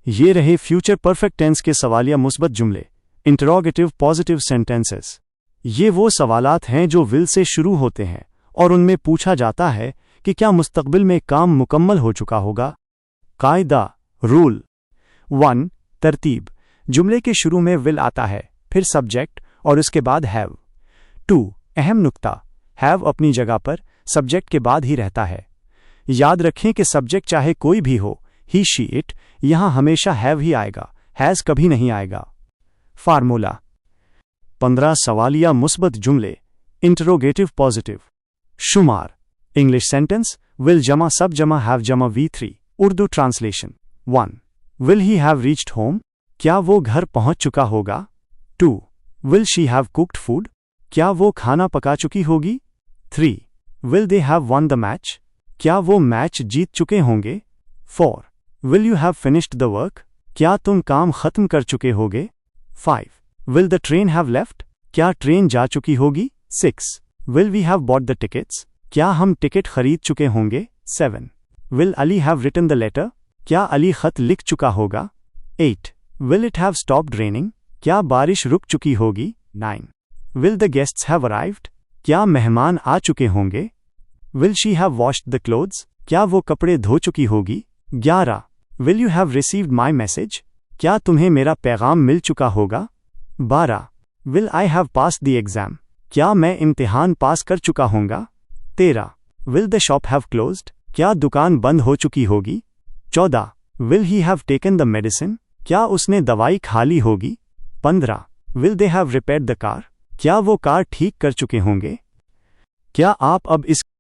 ये रहे future perfect tense के सवालिया मुस्बत जुमले, इंटरोगेटिव पॉजिटिव सेंटेंसेस। ये वो सवालात हैं जो विल से शुरू होते हैं और उनमें पूछा जाता है कि क्या मुस्तकबिल में काम मुकम्मल हो चुका होगा। कायदा रूल 1 तरतीब। जुमले के शुरू में विल आता है, फिर सब्जेक्ट और उसके बाद हैव। 2 अहम नुक्ता, हैव अपनी जगह पर सब्जेक्ट के बाद ही रहता है। याद रखें कि सब्जेक्ट चाहे कोई भी हो, ही शी इट, यहां हमेशा हैव ही आएगा, हैज़ कभी नहीं आएगा। फार्मूला 15 सवालिया मुस्बत जुमले, इंटरोगेटिव पॉजिटिव। शुमार इंग्लिश सेंटेंस विल जमा सब जमा हैव जमा V3। Urdu translation 1 will he have reached home, क्या वो घर पहुंच चुका होगा। 2 will she have cooked food, क्या वो खाना पका चुकी होगी। 3 will they have one the match, क्या वो मैच जीत चुके होंगे। 4 will you have finished the work, क्या तुम काम खत्म कर चुके होगे। 5 will the train have left, क्या ट्रेन जा चुकी होगी। 6 will we have bought the tickets, क्या हम टिकट खरीद चुके होंगे। 7 will Ali have written the letter, क्या अली खत लिख चुका होगा। 8 will it have stopped raining, क्या बारिश रुक चुकी होगी। 9 will the guests have arrived, क्या मेहमान आ चुके होंगे। Will she have washed the clothes, क्या वो कपड़े धो चुकी होगी। 11 will you have received my message, क्या तुम्हें मेरा पैगाम मिल चुका होगा। 12 will I have passed the exam, क्या मैं इम्तिहान पास कर चुका होऊंगा। 13 will the shop have closed, क्या दुकान बंद हो चुकी होगी। 14 will he have taken the medicine, क्या उसने दवाई खा ली होगी। 15 will they have repaired the car, क्या वो कार ठीक कर चुके होंगे। क्या आप अब इस